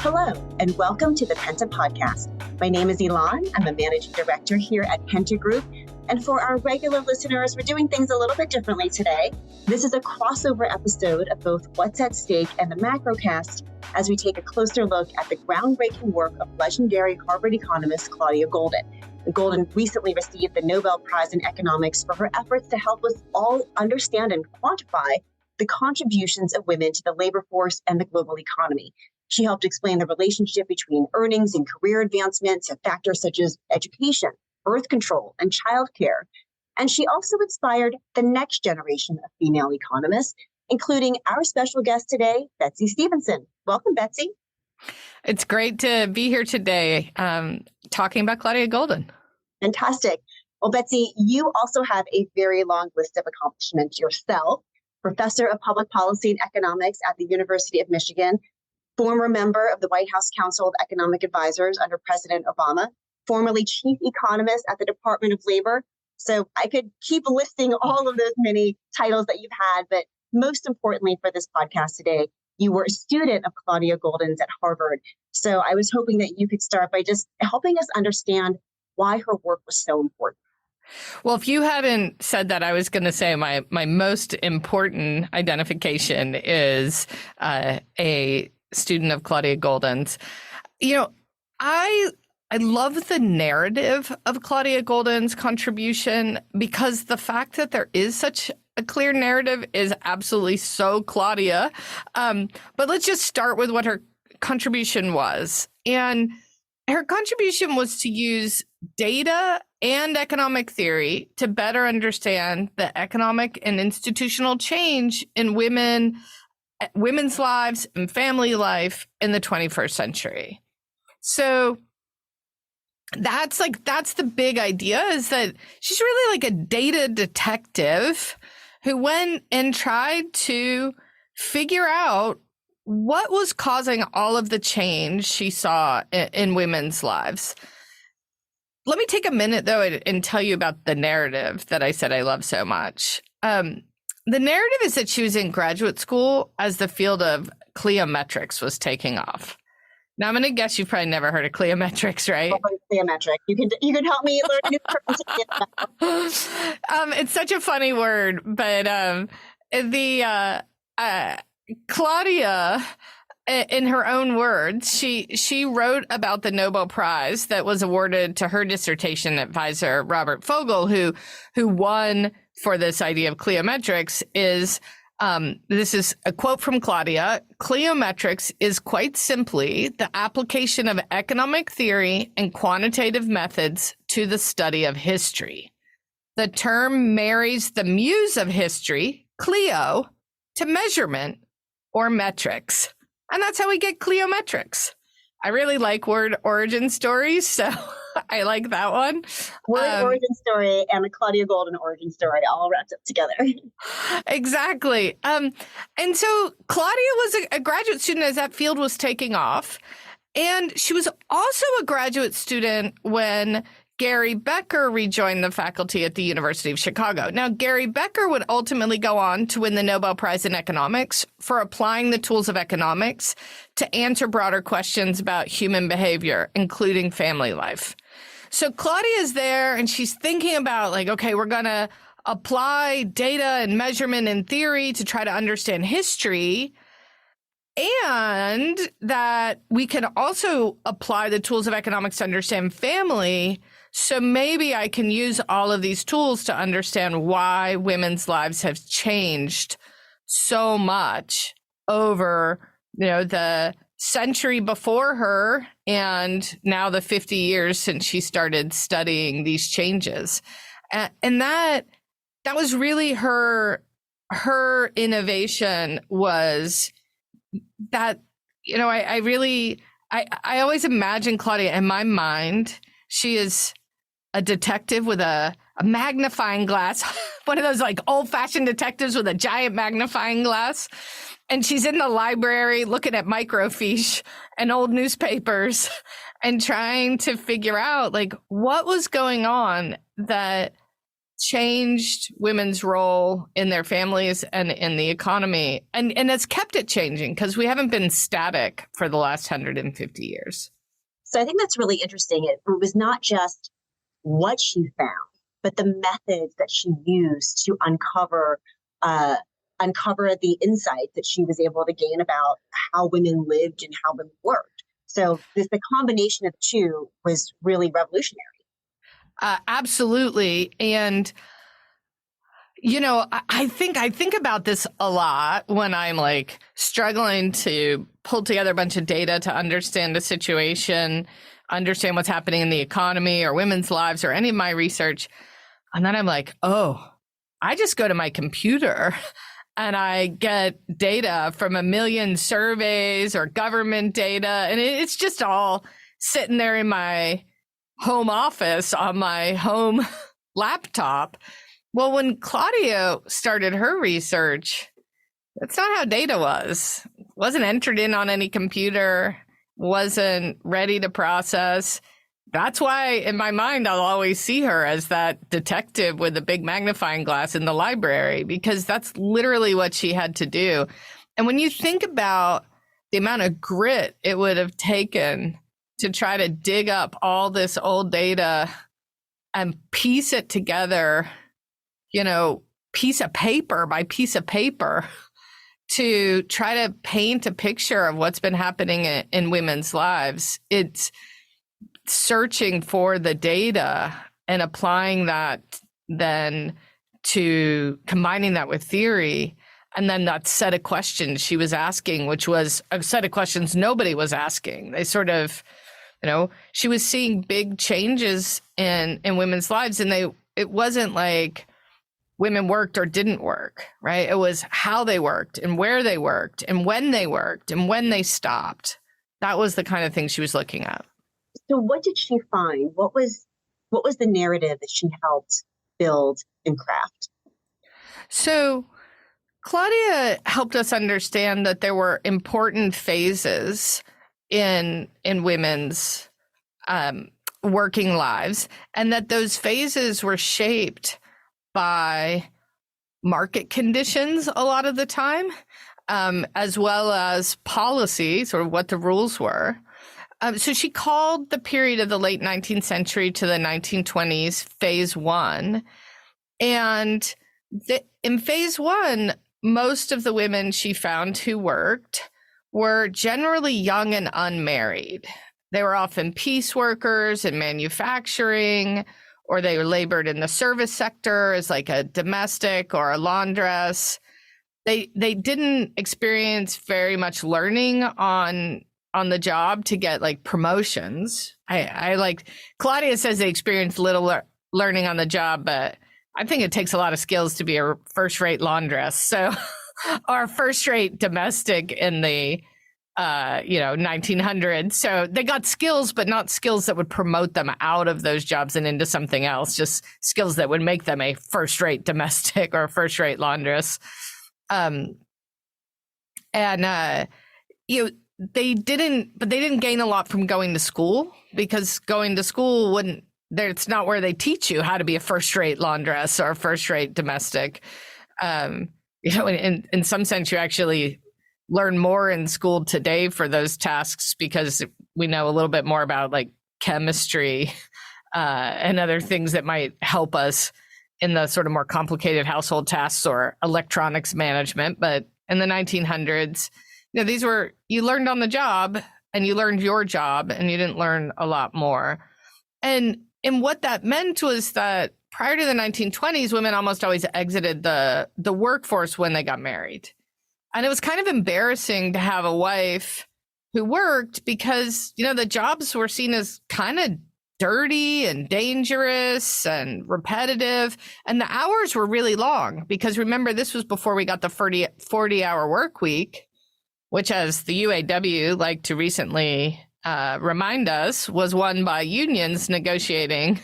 Hello, and welcome to the Penta Podcast. My name is Ylan. I'm a managing director here at Penta Group. And for our regular listeners, we're doing things a little bit differently today. This is a crossover episode of both What's at Stake and the Macrocast as we take a closer look at the groundbreaking work of legendary Harvard economist Claudia Goldin. Goldin recently received the Nobel Prize in Economics for her efforts to help us all understand and quantify the contributions of women to the labor force and the global economy. She helped explain the relationship between earnings and career advancement to factors such as education, birth control, and childcare. And she also inspired the next generation of female economists, including our special guest today, Betsey Stevenson. Welcome, Betsey. It's great to be here today talking about Claudia Goldin. Fantastic. Well, Betsey, you also have a very long list of accomplishments yourself. Professor of Public Policy and Economics at the University of Michigan, former member of the White House Council of Economic Advisors under President Obama, formerly Chief Economist at the Department of Labor. So I could keep listing all of those many titles that you've had, but most importantly for this podcast today, you were a student of Claudia Goldin's at Harvard. So I was hoping that you could start by just helping us understand why her work was so important. Well, if you hadn't said that, I was going to say my most important identification is a student of Claudia Goldin's. You know, I love the narrative of Claudia Goldin's contribution because the fact that there is such a clear narrative is absolutely so Claudia. But let's just start with what her contribution was. And her contribution was to use data and economic theory to better understand the economic and institutional change in women's lives and family life in the 21st century. So that's the big idea, is that she's really like a data detective who went and tried to figure out what was causing all of the change she saw in women's lives. Let me take a minute, though, and tell you about the narrative that I said I love so much. The narrative is that she was in graduate school as the field of cliometrics was taking off. Now, I'm going to guess you've probably never heard of cliometrics, right? Cliometric. You can help me learn a new term. It's such a funny word, but Claudia, in her own words, she wrote about the Nobel Prize that was awarded to her dissertation advisor, Robert Fogel, who won for this idea of cliometrics. This is a quote from Claudia. Cliometrics is quite simply the application of economic theory and quantitative methods to the study of history. The term marries the muse of history, Clio, to measurement or metrics. And that's how we get cliometrics. I really like word origin stories, so I like that one. Word origin story and the Claudia Goldin origin story all wrapped up together. Exactly. And so Claudia was a graduate student as that field was taking off. And she was also a graduate student when Gary Becker rejoined the faculty at the University of Chicago. Now, Gary Becker would ultimately go on to win the Nobel Prize in Economics for applying the tools of economics to answer broader questions about human behavior, including family life. So Claudia is there and she's thinking about like, okay, we're going to apply data and measurement and theory to try to understand history, and that we can also apply the tools of economics to understand family. So maybe I can use all of these tools to understand why women's lives have changed so much over, the century before her and now the 50 years since she started studying these changes. And that was really her innovation, was that, I always imagine Claudia in my mind, she is a detective with a magnifying glass, one of those like old fashioned detectives with a giant magnifying glass. And she's in the library looking at microfiche and old newspapers and trying to figure out like what was going on that changed women's role in their families and in the economy. And it's kept it changing because we haven't been static for the last 150 years. So I think that's really interesting. It was not just what she found, but the methods that she used to uncover the insights that she was able to gain about how women lived and how women worked. So the combination of the two was really revolutionary. Absolutely. And, I think about this a lot when I'm like struggling to pull together a bunch of data to understand a situation, understand what's happening in the economy or women's lives or any of my research. And then I'm like, oh, I just go to my computer and I get data from a million surveys or government data. And it's just all sitting there in my home office on my home laptop. Well, when Claudia started her research, that's not how data was. It wasn't entered in on any computer, wasn't ready to process. That's why in my mind, I'll always see her as that detective with a big magnifying glass in the library, because that's literally what she had to do. And when you think about the amount of grit it would have taken to try to dig up all this old data and piece it together, piece of paper by piece of paper, to try to paint a picture of what's been happening in women's lives. It's searching for the data and applying that then to combining that with theory. And then that set of questions she was asking, which was a set of questions nobody was asking. They sort of, she was seeing big changes in women's lives, and it wasn't like women worked or didn't work, right? It was how they worked and where they worked and when they stopped. That was the kind of thing she was looking at. So what did she find? What was the narrative that she helped build and craft? So Claudia helped us understand that there were important phases in women's working lives, and that those phases were shaped by market conditions a lot of the time, as well as policy, sort of what the rules were. So she called the period of the late 19th century to the 1920s phase one. And in phase one, most of the women she found who worked were generally young and unmarried. They were often piece workers in manufacturing, or they labored in the service sector as like a domestic or a laundress. They didn't experience very much learning on the job to get like promotions. I like, Claudia says they experienced little learning on the job, but I think it takes a lot of skills to be a first-rate laundress. So, or first-rate domestic in the 1900s. So they got skills, but not skills that would promote them out of those jobs and into something else. Just skills that would make them a first-rate domestic or a first-rate laundress. They didn't gain a lot from going to school, because going to school it's not where they teach you how to be a first-rate laundress or a first-rate domestic. In some sense, you actually learn more in school today for those tasks because we know a little bit more about like chemistry and other things that might help us in the sort of more complicated household tasks or electronics management. But in the 1900s, these were, you learned on the job and you learned your job, and you didn't learn a lot more. And what that meant was that prior to the 1920s, women almost always exited the workforce when they got married. And it was kind of embarrassing to have a wife who worked because, the jobs were seen as kind of dirty and dangerous and repetitive. And the hours were really long because, remember, this was before we got the 40-hour work week, which, as the UAW liked to recently remind us, was won by unions negotiating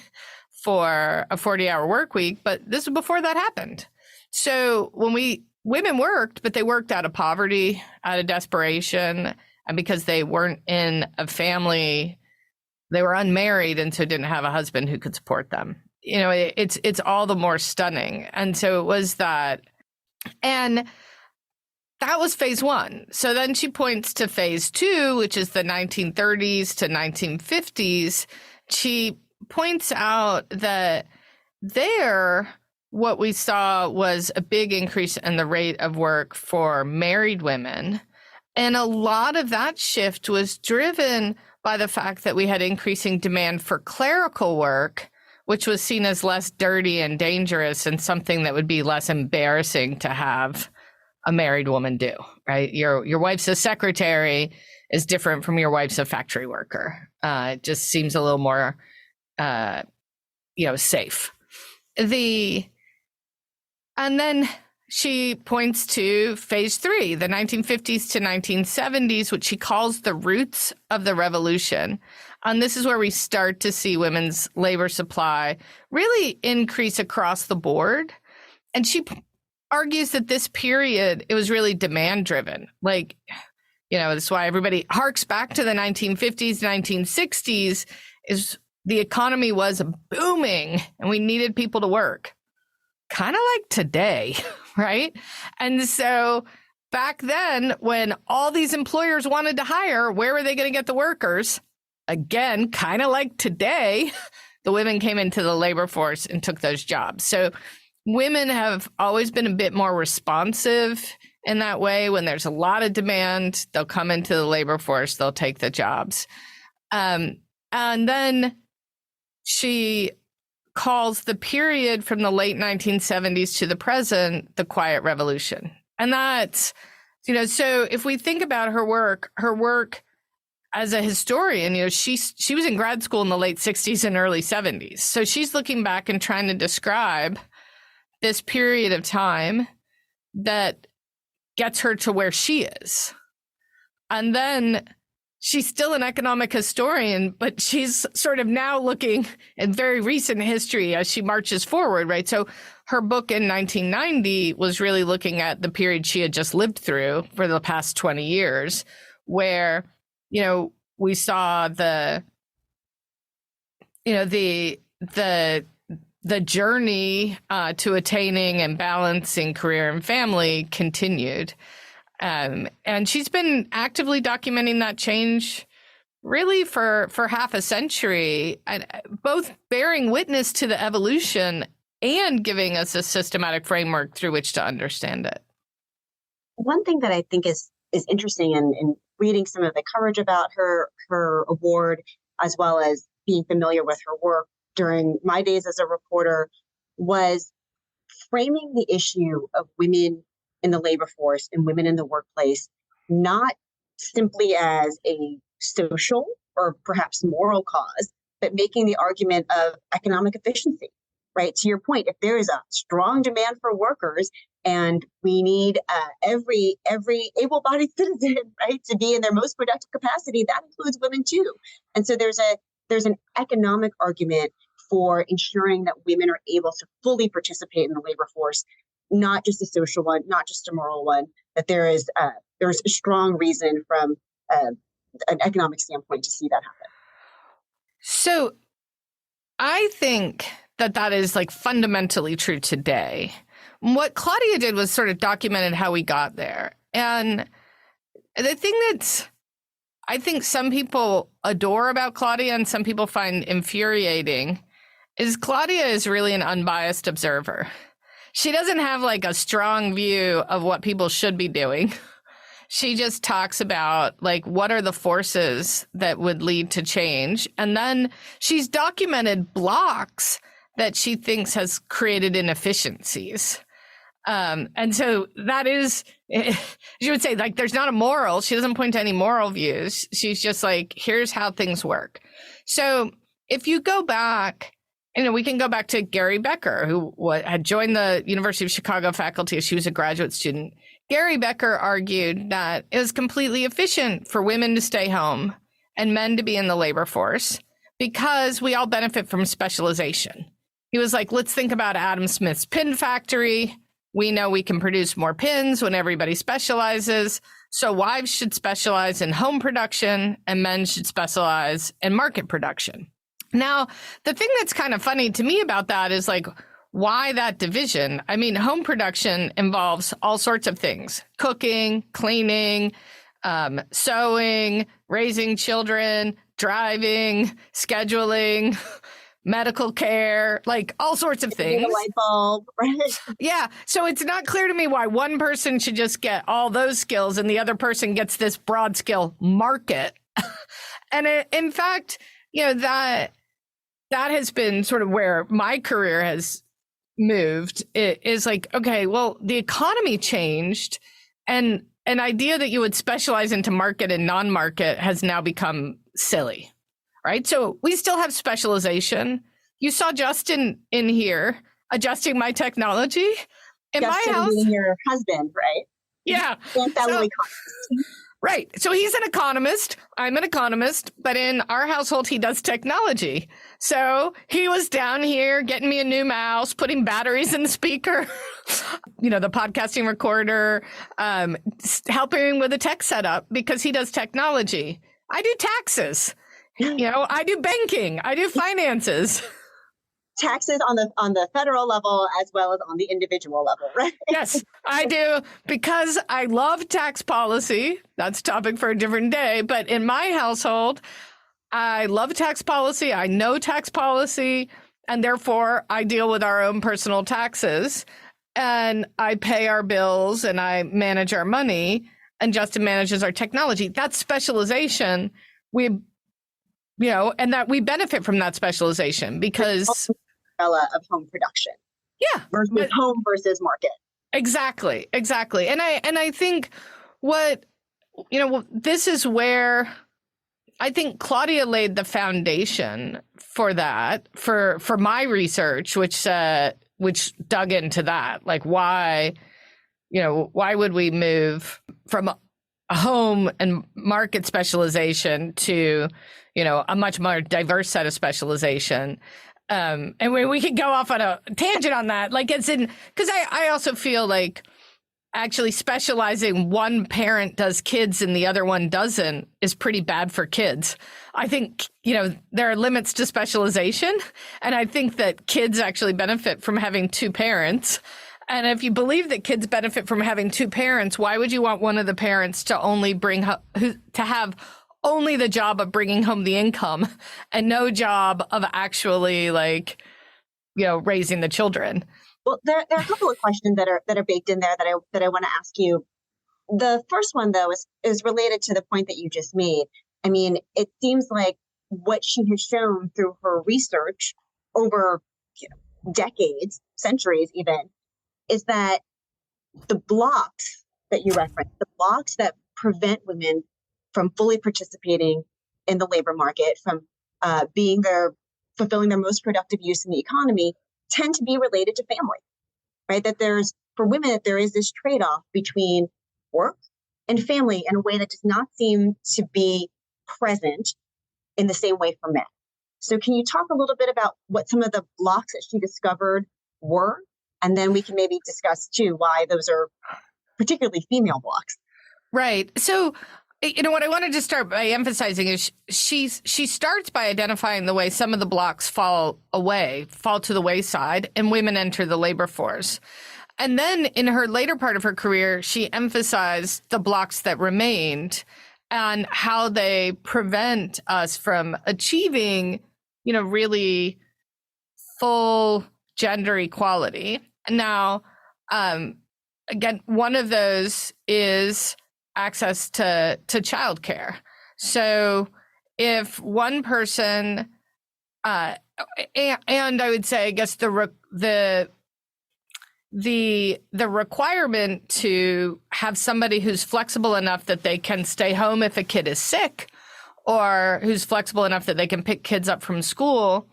for a 40-hour work week. But this was before that happened. So when women worked, but they worked out of poverty, out of desperation, and because they weren't in a family, they were unmarried and so didn't have a husband who could support them. it's all the more stunning. And so it was that. And that was phase one. So then she points to phase two, which is the 1930s to 1950s. She points out that there, what we saw was a big increase in the rate of work for married women. And a lot of that shift was driven by the fact that we had increasing demand for clerical work, which was seen as less dirty and dangerous and something that would be less embarrassing to have a married woman do, right? Your wife's a secretary is different from your wife's a factory worker. It just seems a little more, safe. And then she points to phase three, the 1950s to 1970s, which she calls the roots of the revolution. And this is where we start to see women's labor supply really increase across the board. And she argues that this period, it was really demand driven. That's why everybody harks back to the 1950s, 1960s, is the economy was booming and we needed people to work. Kind of like today, right? And so back then, when all these employers wanted to hire, where were they going to get the workers? Again, kind of like today, the women came into the labor force and took those jobs. So women have always been a bit more responsive in that way. When there's a lot of demand, they'll come into the labor force, they'll take the jobs. And then she calls the period from the late 1970s to the present the Quiet Revolution. And that's, so if we think about her work as a historian, she was in grad school in the late 60s and early 70s. So she's looking back and trying to describe this period of time that gets her to where she is. And then she's still an economic historian, but she's sort of now looking at very recent history as she marches forward, right? So her book in 1990 was really looking at the period she had just lived through for the past 20 years, where, we saw the journey to attaining and balancing career and family continued. And she's been actively documenting that change really for half a century, and both bearing witness to the evolution and giving us a systematic framework through which to understand it. One thing that I think is interesting in reading some of the coverage about her award, as well as being familiar with her work during my days as a reporter, was framing the issue of women in the labor force and women in the workplace, not simply as a social or perhaps moral cause, but making the argument of economic efficiency, right? To your point, if there is a strong demand for workers and we need every able-bodied citizen, right, to be in their most productive capacity, that includes women too. And so there's an economic argument for ensuring that women are able to fully participate in the labor force, not just a social one, not just a moral one, that there's a strong reason from an economic standpoint to see that happen. So I think that is fundamentally true today. What Claudia did was sort of documented how we got there. And the thing that I think some people adore about Claudia and some people find infuriating is Claudia is really an unbiased observer. She doesn't have a strong view of what people should be doing. She just talks about what are the forces that would lead to change. And then she's documented blocks that she thinks has created inefficiencies. And so that is, she would say there's not a moral. She doesn't point to any moral views. She's just here's how things work. So if you go back, we can go back to Gary Becker, who had joined the University of Chicago faculty as she was a graduate student. Gary Becker argued that it was completely efficient for women to stay home and men to be in the labor force because we all benefit from specialization. He was let's think about Adam Smith's pin factory. We know we can produce more pins when everybody specializes. So wives should specialize in home production and men should specialize in market production. Now, the thing that's kind of funny to me about that is like, why that division? I mean, home production involves all sorts of things: cooking, cleaning, sewing, raising children, driving, scheduling, medical care, like all sorts of things. A light bulb, right? Yeah. So it's not clear to me why one person should just get all those skills and the other person gets this broad skill market. And in fact, that has been sort of where my career has moved. It is like, okay, well, the economy changed, and an idea that you would specialize into market and non-market has now become silly, right? So we still have specialization. You saw Justin in here adjusting my technology in Justin my house. Being your husband, right? Yeah. Right. So he's an economist. I'm an economist, but in our household, he does technology. So he was down here getting me a new mouse, putting batteries in the speaker, the podcasting recorder, helping with the tech setup because he does technology. I do taxes. I do banking. I do finances. Taxes on the federal level as well as on the individual level, right? Yes, I do, because I love tax policy. That's a topic for a different day. But in my household, I love tax policy. I know tax policy, and therefore I deal with our own personal taxes, and I pay our bills and I manage our money, and Justin manages our technology. That's specialization. And that we benefit from that specialization because of home production. Yeah. Versus home versus market. Exactly. And I think this is where I think Claudia laid the foundation for that, for my research, which dug into that. Like why would we move from a home and market specialization to, a much more diverse set of specialization? And we could go off on a tangent on that, because I also feel like actually specializing one parent does kids and the other one doesn't is pretty bad for kids. I think, there are limits to specialization. And I think that kids actually benefit from having two parents. And if you believe that kids benefit from having two parents, why would you want one of the parents to only have only the job of bringing home the income and no job of actually raising the children? Well, there are a couple of questions that are baked in there that I want to ask you. The first one, though, is related to the point that you just made. I mean, it seems like what she has shown through her research over decades, centuries even, is that the blocks that you referenced, the blocks that prevent women from fully participating in the labor market, from fulfilling their most productive use in the economy, tend to be related to family, right? That for women, there is this trade-off between work and family in a way that does not seem to be present in the same way for men. So can you talk a little bit about what some of the blocks that she discovered were? And then we can maybe discuss too why those are particularly female blocks. Right. So what I wanted to start by emphasizing is she starts by identifying the way some of the blocks fall to the wayside, and women enter the labor force. And then in her later part of her career, she emphasized the blocks that remained and how they prevent us from achieving, really full gender equality. Now, again, one of those is access to childcare. So if one person, and I would say, I guess the requirement to have somebody who's flexible enough that they can stay home if a kid is sick, or who's flexible enough that they can pick kids up from school.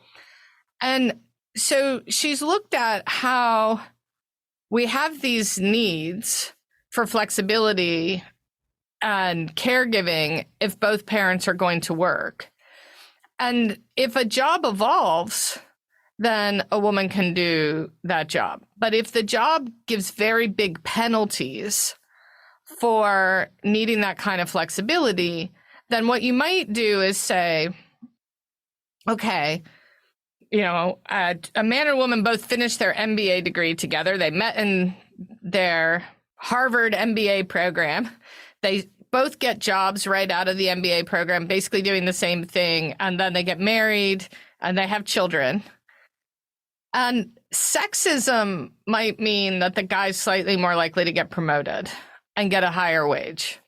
And so she's looked at how we have these needs for flexibility and caregiving if both parents are going to work. And if a job evolves, then a woman can do that job. But if the job gives very big penalties for needing that kind of flexibility, then what you might do is say, okay, a man and a woman both finished their MBA degree together. They met in their Harvard MBA program. They both get jobs right out of the MBA program, basically doing the same thing. And then they get married and they have children. And sexism might mean that the guy's slightly more likely to get promoted and get a higher wage.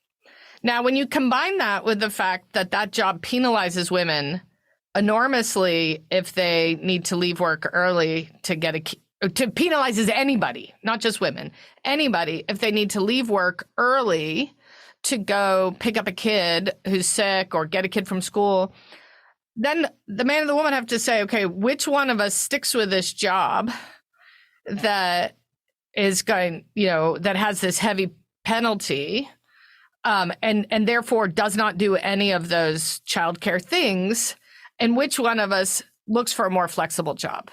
Now, when you combine that with the fact that that job penalizes women enormously if they need to leave work early to penalizes anybody, not just women, anybody if they need to leave work early to go pick up a kid who's sick or get a kid from school, then the man and the woman have to say, okay, which one of us sticks with this job that is going, that has this heavy penalty, and therefore does not do any of those childcare things, and which one of us looks for a more flexible job.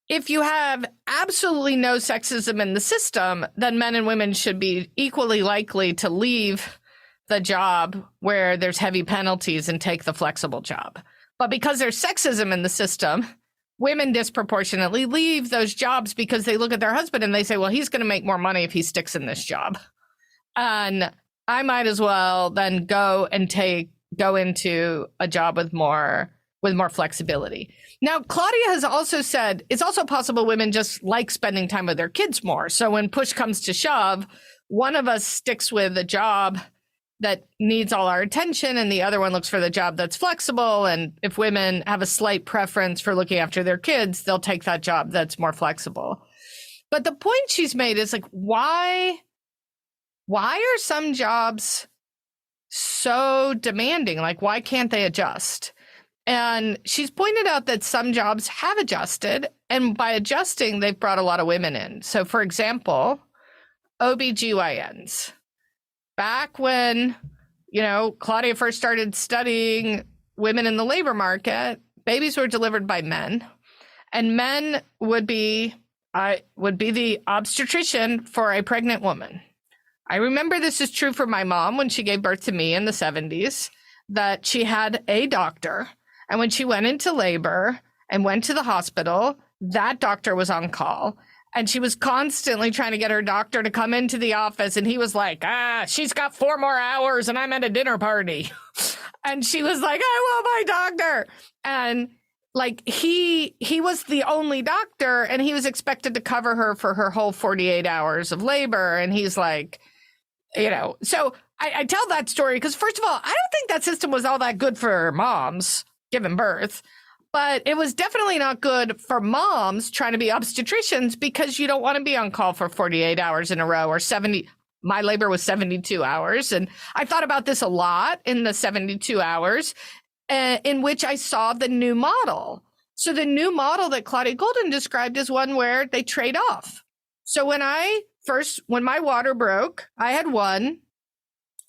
If you have absolutely no sexism in the system, then men and women should be equally likely to leave the job where there's heavy penalties and take the flexible job. But because there's sexism in the system, women disproportionately leave those jobs because they look at their husband and they say, well, he's going to make more money if he sticks in this job. And I might as well then go into a job with more flexibility. Now, Claudia has also said it's also possible women just like spending time with their kids more. So when push comes to shove, one of us sticks with a job that needs all our attention and the other one looks for the job that's flexible. And if women have a slight preference for looking after their kids, they'll take that job that's more flexible. But the point she's made is like, why are some jobs so demanding? Like, why can't they adjust? And she's pointed out that some jobs have adjusted, and by adjusting, they've brought a lot of women in. So, for example, OBGYNs. Back when, Claudia first started studying women in the labor market, babies were delivered by men, and men would be the obstetrician for a pregnant woman. I remember this is true for my mom when she gave birth to me in the 70s, that she had a doctor. And when she went into labor and went to the hospital, that doctor was on call. And she was constantly trying to get her doctor to come into the office. And he was like, she's got 4 more hours and I'm at a dinner party. And she was like, I want my doctor. And like he was the only doctor and he was expected to cover her for her whole 48 hours of labor. And he's like, so I tell that story because, first of all, I don't think that system was all that good for moms giving birth. But it was definitely not good for moms trying to be obstetricians because you don't want to be on call for 48 hours in a row or 70. My labor was 72 hours. And I thought about this a lot in the 72 hours in which I saw the new model. So the new model that Claudia Goldin described is one where they trade off. So when my water broke, I had one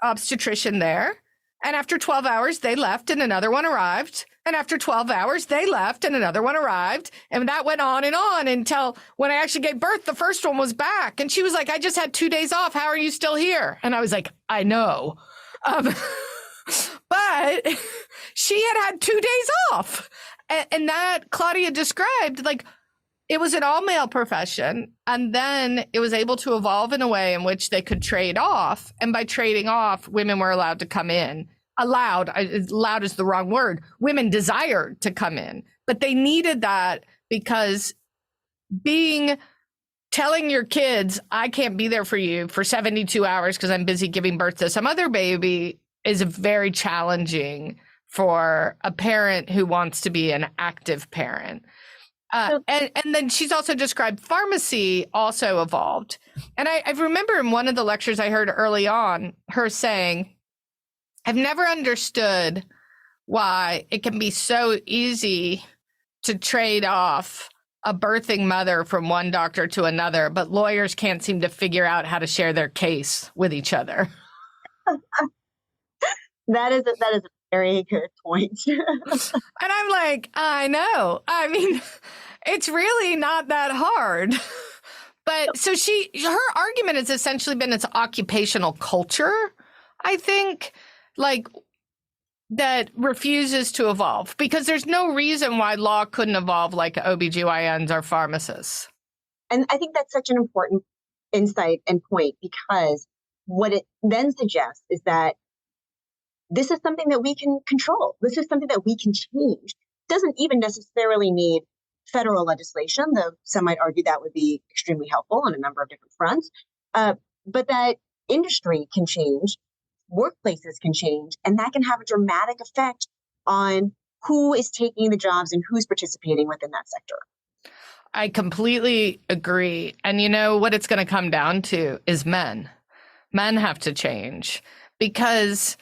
obstetrician there. And after 12 hours, they left and another one arrived. And after 12 hours, they left and another one arrived. And that went on until when I actually gave birth, the first one was back. And she was like, I just had 2 days off. How are you still here? And I was like, I know. But she had 2 days off. And that Claudia described, like, it was an all-male profession. And then it was able to evolve in a way in which they could trade off. And by trading off, women were allowed to come in. Allowed is the wrong word. Women desired to come in, but they needed that because telling your kids, I can't be there for you for 72 hours because I'm busy giving birth to some other baby is very challenging for a parent who wants to be an active parent. And then she's also described pharmacy also evolved. And I remember in one of the lectures I heard early on her saying, I've never understood why it can be so easy to trade off a birthing mother from one doctor to another, but lawyers can't seem to figure out how to share their case with each other. That is a very good point. And I'm like, I know. I mean, it's really not that hard. But so her argument has essentially been it's occupational culture, I think. Like, that refuses to evolve, because there's no reason why law couldn't evolve like OBGYNs or pharmacists. And I think that's such an important insight and point, because what it then suggests is that this is something that we can control. This is something that we can change. It doesn't even necessarily need federal legislation, though some might argue that would be extremely helpful on a number of different fronts. But that industry can change, workplaces can change, and that can have a dramatic effect on who is taking the jobs and who's participating within that sector. I completely agree. And you know what it's going to come down to is men. Men have to change, because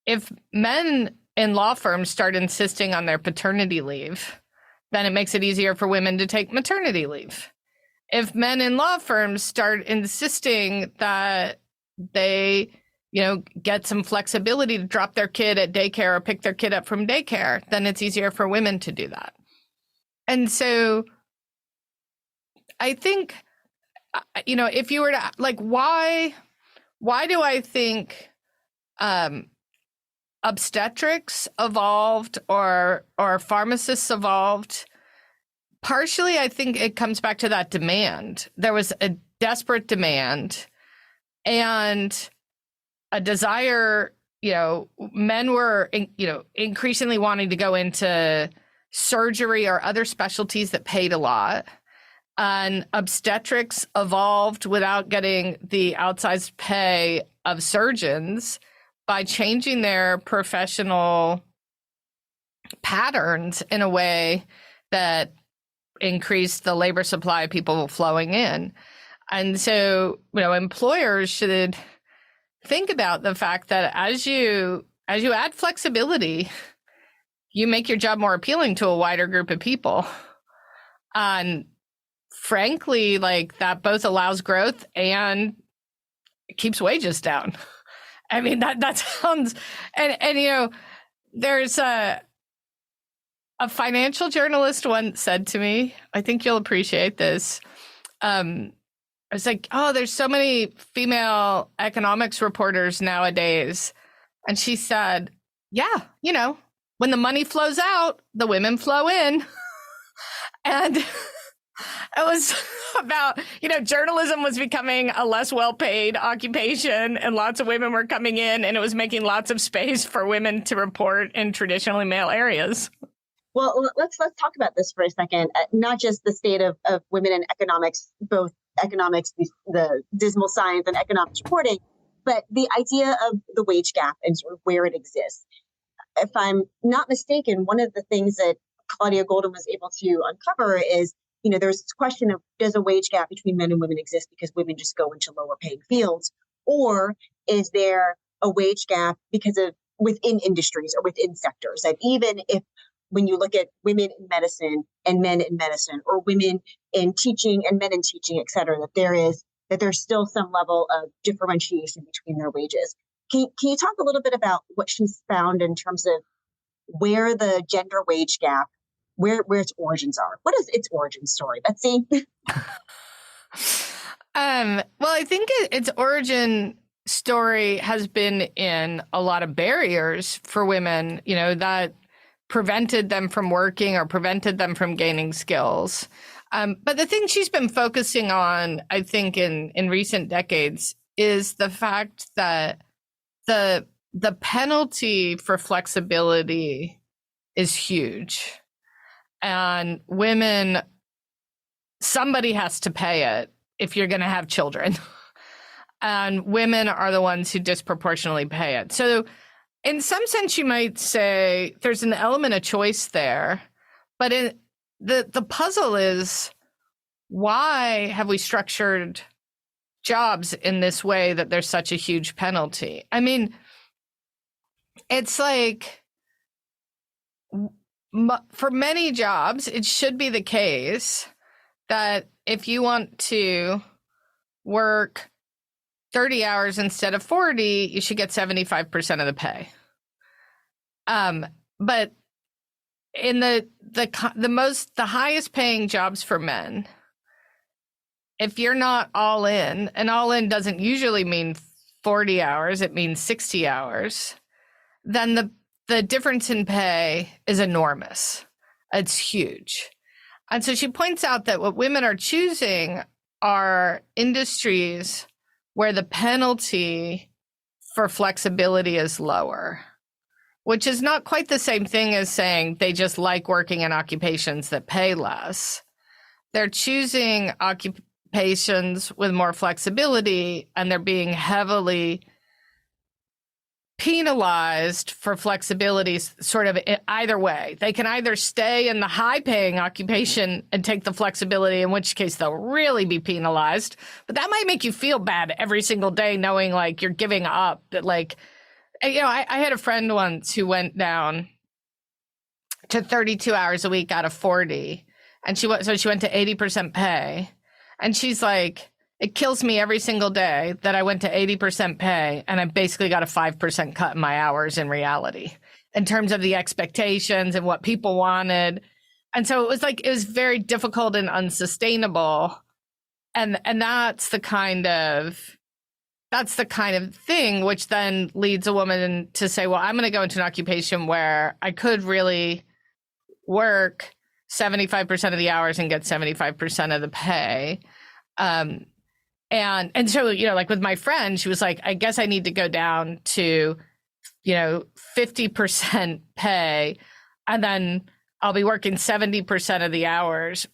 if men in law firms start insisting on their paternity leave, then it makes it easier for women to take maternity leave. If men in law firms start insisting that they, get some flexibility to drop their kid at daycare or pick their kid up from daycare, then it's easier for women to do that. And so I think, if you were to, why do I think obstetrics evolved or pharmacists evolved? Partially, I think it comes back to that demand. There was a desperate demand and a desire. Men were, increasingly wanting to go into surgery or other specialties that paid a lot. And obstetrics evolved without getting the outsized pay of surgeons by changing their professional patterns in a way that increased the labor supply of people flowing in. And so, employers should think about the fact that as you add flexibility, you make your job more appealing to a wider group of people. And frankly, that both allows growth and keeps wages down. I mean, that sounds, and there's a financial journalist once said to me, I think you'll appreciate this. I was like, oh, there's so many female economics reporters nowadays. And she said, yeah, when the money flows out, the women flow in. And it was about, journalism was becoming a less well-paid occupation, and lots of women were coming in, and it was making lots of space for women to report in traditionally male areas. Well, let's talk about this for a second. Not just the state of women in economics, both economics, the dismal science, and economics reporting, but the idea of the wage gap and sort of where it exists. If I'm not mistaken, one of the things that Claudia Goldin was able to uncover is, there's this question of, does a wage gap between men and women exist because women just go into lower paying fields? Or is there a wage gap because of within industries or within sectors? And even if, when you look at women in medicine and men in medicine, or women in teaching and men in teaching, et cetera, that there's still some level of differentiation between their wages. Can you talk a little bit about what she's found in terms of where the gender wage gap, where its origins are? What is its origin story, Betsey? Well, I think its origin story has been in a lot of barriers for women, that prevented them from working or prevented them from gaining skills. But the thing she's been focusing on, I think, in recent decades is the fact that the penalty for flexibility is huge. And women, somebody has to pay it if you're going to have children. And women are the ones who disproportionately pay it. So in some sense, you might say there's an element of choice there. But the puzzle is, why have we structured jobs in this way that there's such a huge penalty? I mean, it's like, for many jobs, it should be the case that if you want to work 30 hours instead of 40, you should get 75% of the pay. But in the highest paying jobs for men, if you're not all in, and all in doesn't usually mean 40 hours, it means 60 hours, then the difference in pay is enormous. It's huge. And so she points out that what women are choosing are industries where the penalty for flexibility is lower, which is not quite the same thing as saying they just like working in occupations that pay less. They're choosing occupations with more flexibility, and they're being heavily penalized for flexibility sort of either way. They can either stay in the high-paying occupation and take the flexibility, in which case they'll really be penalized. But that might make you feel bad every single day knowing like you're giving up. That like, you know, I had a friend once who went down to 32 hours a week out of 40. And she went to 80% pay. And she's like, it kills me every single day that I went to 80% pay and I basically got a 5% cut in my hours in reality in terms of the expectations and what people wanted. And so it was very difficult and unsustainable. And that's the kind of thing which then leads a woman to say, well, I'm going to go into an occupation where I could really work 75% of the hours and get 75% of the pay. And so, you know, like with my friend, she was like, I guess I need to go down to, you know, 50% pay, and then I'll be working 70% of the hours.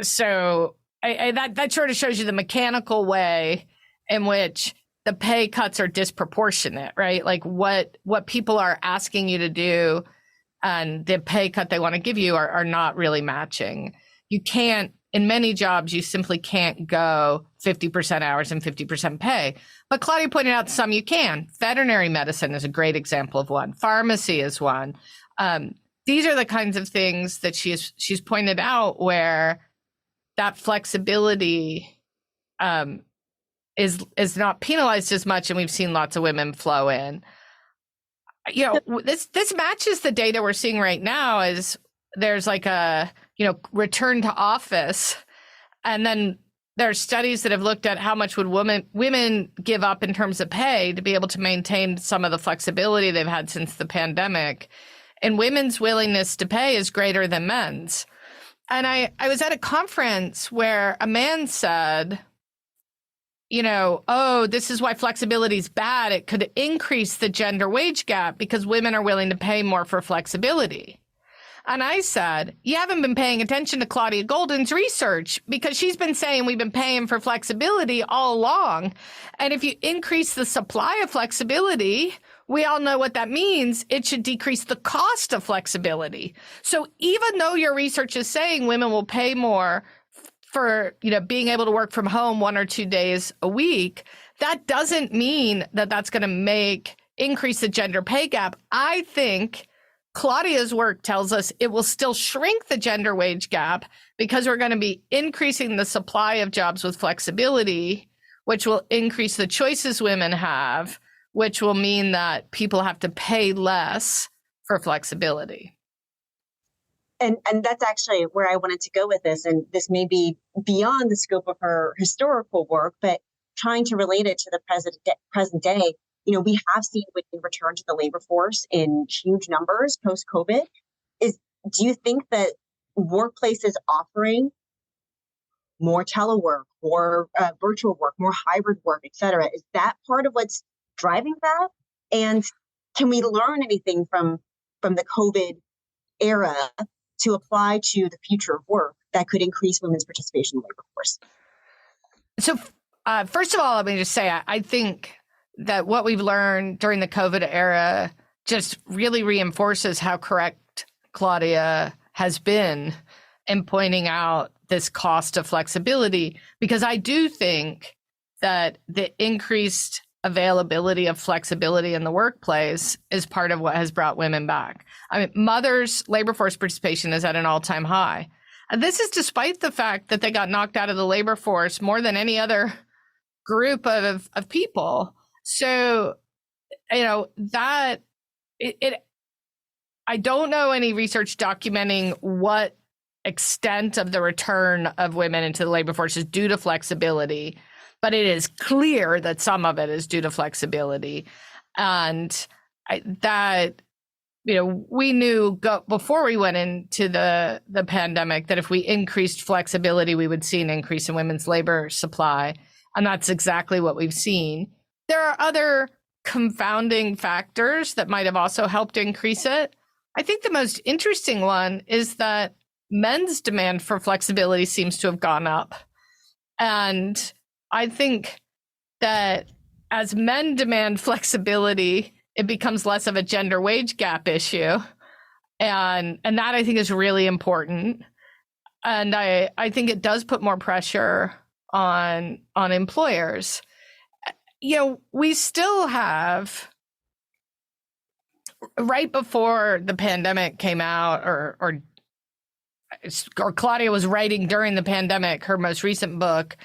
So that sort of shows you the mechanical way in which the pay cuts are disproportionate, right? Like what people are asking you to do and the pay cut they want to give you are not really matching. You can't, in many jobs, you simply can't go 50% hours and 50% pay. But Claudia pointed out some you can. Veterinary medicine is a great example of one. Pharmacy is one. These are the kinds of things that she's pointed out where that flexibility is not penalized as much, and we've seen lots of women flow in. You know, this matches the data we're seeing right now. Is there's like a, you know, return to office, and then there are studies that have looked at how much would women give up in terms of pay to be able to maintain some of the flexibility they've had since the pandemic. And women's willingness to pay is greater than men's. And I was at a conference where a man said, you know, oh, this is why flexibility is bad. It could increase the gender wage gap because women are willing to pay more for flexibility. And I said, you haven't been paying attention to Claudia Goldin's research, because she's been saying we've been paying for flexibility all along. And if you increase the supply of flexibility, we all know what that means. It should decrease the cost of flexibility. So even though your research is saying women will pay more for, you know, being able to work from home 1 or 2 days a week, that doesn't mean that that's going to increase the gender pay gap. I think Claudia's work tells us it will still shrink the gender wage gap because we're going to be increasing the supply of jobs with flexibility, which will increase the choices women have, which will mean that people have to pay less for flexibility. And that's actually where I wanted to go with this. And this may be beyond the scope of her historical work, but trying to relate it to the present day. You know, we have seen women return to the labor force in huge numbers post-COVID. Do you think that workplaces offering more telework, more virtual work, more hybrid work, et cetera, is that part of what's driving that? And can we learn anything from the COVID era to apply to the future of work that could increase women's participation in the labor force? So first of all, let me just say, I think that what we've learned during the COVID era just really reinforces how correct Claudia has been in pointing out this cost of flexibility, because I do think that the increased availability of flexibility in the workplace is part of what has brought women back. I mean, mothers' labor force participation is at an all-time high. And this is despite the fact that they got knocked out of the labor force more than any other group of people. So, you know, I don't know any research documenting what extent of the return of women into the labor force is due to flexibility, but it is clear that some of it is due to flexibility. And that we knew before we went into the pandemic that if we increased flexibility, we would see an increase in women's labor supply. And that's exactly what we've seen. There are other confounding factors that might have also helped increase it. I think the most interesting one is that men's demand for flexibility seems to have gone up. And I think that as men demand flexibility, it becomes less of a gender wage gap issue. And that I think is really important. And I think it does put more pressure on employers. We still have, right before the pandemic came out, or Claudia was writing during the pandemic, her most recent book,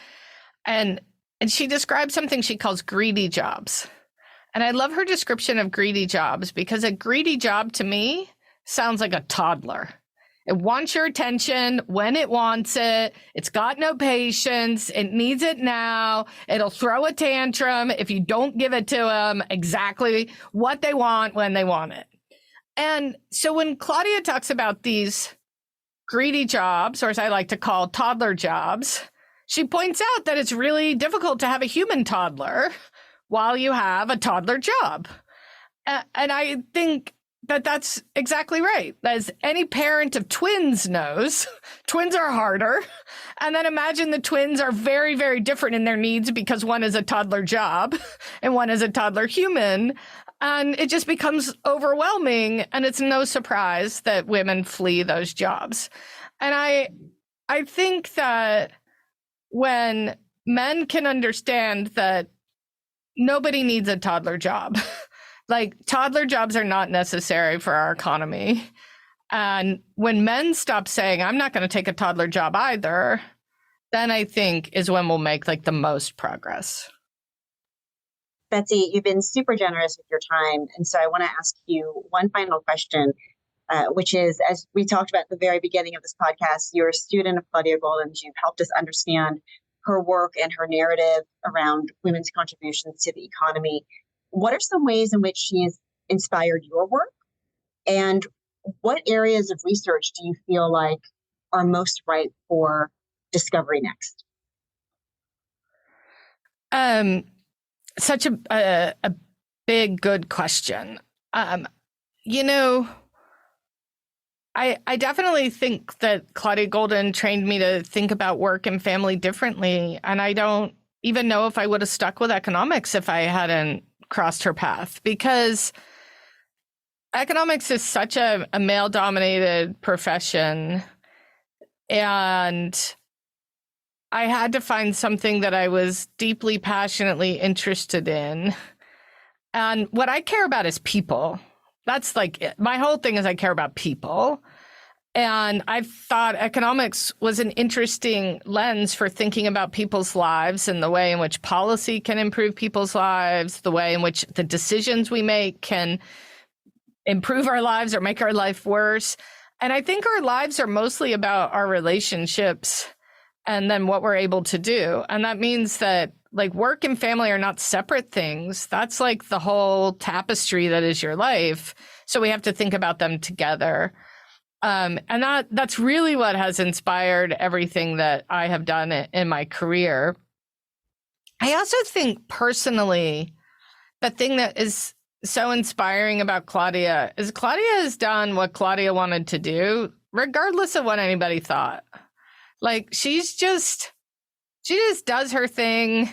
and she describes something she calls greedy jobs. And I love her description of greedy jobs because a greedy job to me sounds like a toddler. It wants your attention when it wants it. It's got no patience. It needs it now. It'll throw a tantrum if you don't give it to them exactly what they want when they want it. And so when Claudia talks about these greedy jobs, or as I like to call toddler jobs, she points out that it's really difficult to have a human toddler while you have a toddler job. And I think that that's exactly right. As any parent of twins knows, twins are harder. And then imagine the twins are very, very different in their needs because one is a toddler job and one is a toddler human. And it just becomes overwhelming. And it's no surprise that women flee those jobs. And I think that when men can understand that nobody needs a toddler job. Like, toddler jobs are not necessary for our economy. And when men stop saying, I'm not going to take a toddler job either, then I think is when we'll make the most progress. Betsey, you've been super generous with your time. And so I want to ask you one final question, which is, as we talked about at the very beginning of this podcast, you're a student of Claudia Goldin's. You've helped us understand her work and her narrative around women's contributions to the economy. What are some ways in which she has inspired your work? And what areas of research do you feel like are most ripe for discovery next? Such a big, good question. I definitely think that Claudia Goldin trained me to think about work and family differently. And I don't even know if I would have stuck with economics if I hadn't crossed her path, because economics is such a male-dominated profession. And I had to find something that I was deeply, passionately interested in. And what I care about is people. That's my whole thing is I care about people. And I thought economics was an interesting lens for thinking about people's lives and the way in which policy can improve people's lives, the way in which the decisions we make can improve our lives or make our life worse. And I think our lives are mostly about our relationships and then what we're able to do. And that means that work and family are not separate things. That's the whole tapestry that is your life. So we have to think about them together. And that's really what has inspired everything that I have done in my career. I also think personally, the thing that is so inspiring about Claudia is Claudia has done what Claudia wanted to do, regardless of what anybody thought. She just does her thing,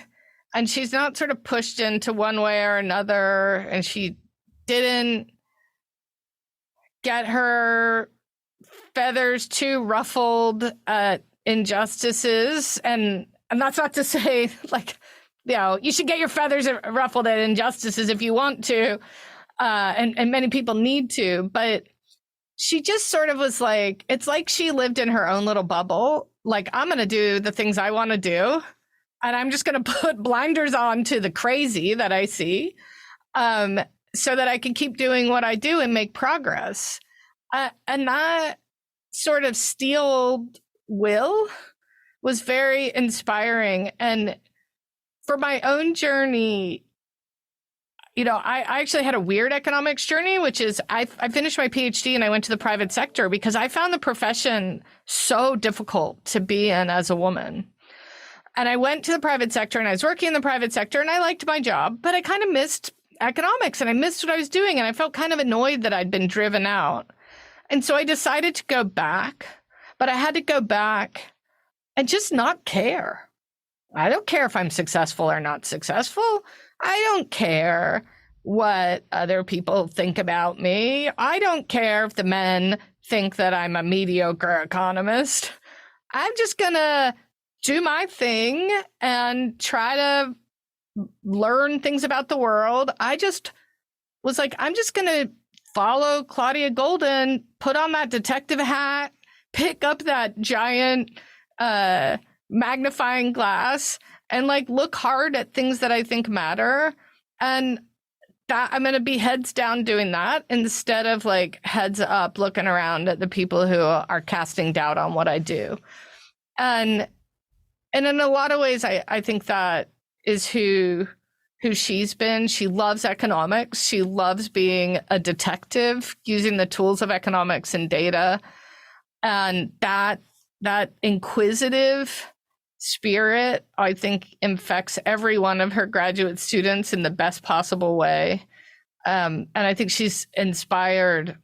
and she's not sort of pushed into one way or another, and she didn't get her feathers too ruffled at injustices. And that's not to say, you should get your feathers ruffled at injustices if you want to, and many people need to, but she just sort of was it's like she lived in her own little bubble. I'm going to do the things I want to do, and I'm just going to put blinders on to the crazy that I see, so that I can keep doing what I do and make progress. And that sort of steeled will was very inspiring. And for my own journey, I actually had a weird economics journey, which is I finished my PhD and I went to the private sector because I found the profession so difficult to be in as a woman. And I went to the private sector and I was working in the private sector and I liked my job, but I kind of missed economics and I missed what I was doing. And I felt kind of annoyed that I'd been driven out. And so I decided to go back, but I had to go back and just not care. I don't care if I'm successful or not successful. I don't care what other people think about me. I don't care if the men think that I'm a mediocre economist. I'm just going to do my thing and try to learn things about the world. I just was like, I'm just going to follow Claudia Goldin, put on that detective hat, pick up that giant magnifying glass and like look hard at things that I think matter. And that I'm going to be heads down doing that instead of like heads up looking around at the people who are casting doubt on what I do. And in a lot of ways, I think that is who she's been. She loves economics. She loves being a detective, using the tools of economics and data. And that inquisitive spirit, I think, infects every one of her graduate students in the best possible way. And I think she's inspired,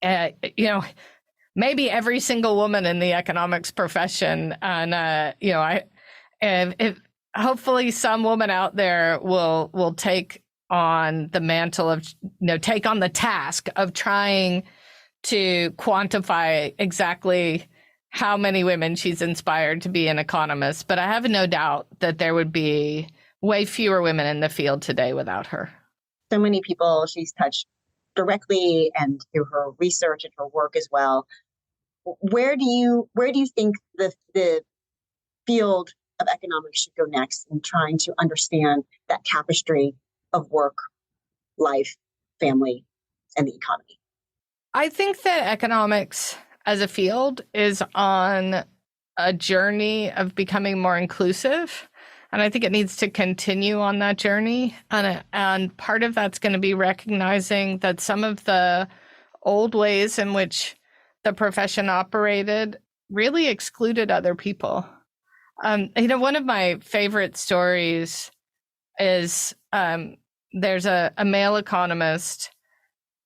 maybe every single woman in the economics profession. And, if hopefully some woman out there will take on the mantle of, take on the task of trying to quantify exactly how many women she's inspired to be an economist. But I have no doubt that there would be way fewer women in the field today without her. So many people she's touched directly and through her research and her work as well. Where do you think the field of economics should go next in trying to understand that tapestry of work, life, family, and the economy? I think that economics as a field is on a journey of becoming more inclusive. And I think it needs to continue on that journey. And part of that's going to be recognizing that some of the old ways in which the profession operated really excluded other people. One of my favorite stories is there's a male economist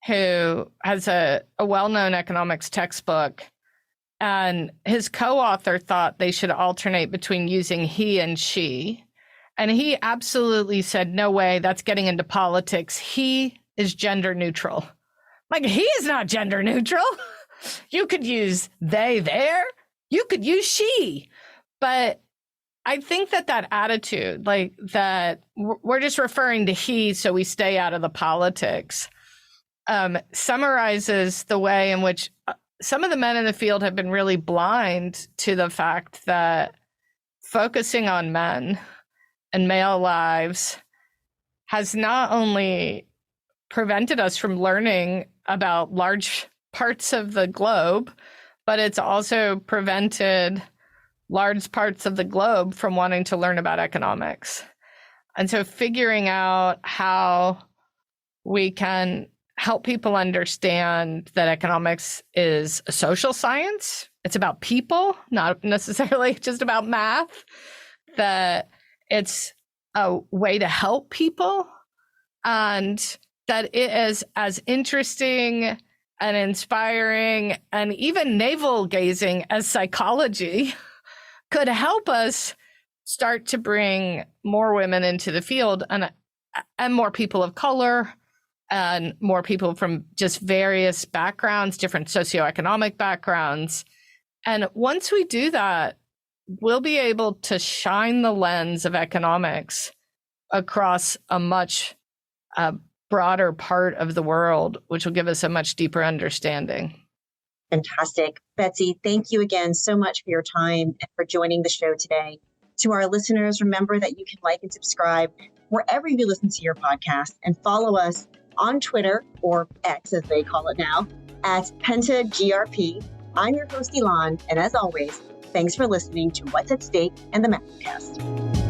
who has a well-known economics textbook, and his co-author thought they should alternate between using he and she. And he absolutely said, no way, that's getting into politics. He is gender neutral. Like, he is not gender neutral. You could use they there. You could use she. But I think that attitude, like that we're just referring to he so we stay out of the politics, summarizes the way in which some of the men in the field have been really blind to the fact that focusing on men and male lives has not only prevented us from learning about large parts of the globe, but it's also prevented large parts of the globe from wanting to learn about economics. And so figuring out how we can help people understand that economics is a social science. It's about people, not necessarily just about math, that it's a way to help people, and that it is as interesting and inspiring and even navel-gazing as psychology could help us start to bring more women into the field and more people of color and more people from just various backgrounds, different socioeconomic backgrounds. And once we do that, we'll be able to shine the lens of economics across a much broader part of the world, which will give us a much deeper understanding. Fantastic. Betsey, thank you again so much for your time and for joining the show today. To our listeners, remember that you can like and subscribe wherever you listen to your podcast, and follow us on Twitter, or X as they call it now, at PentaGRP. I'm your host, Ylan, and as always, thanks for listening to What's at Stake and the Macrocast.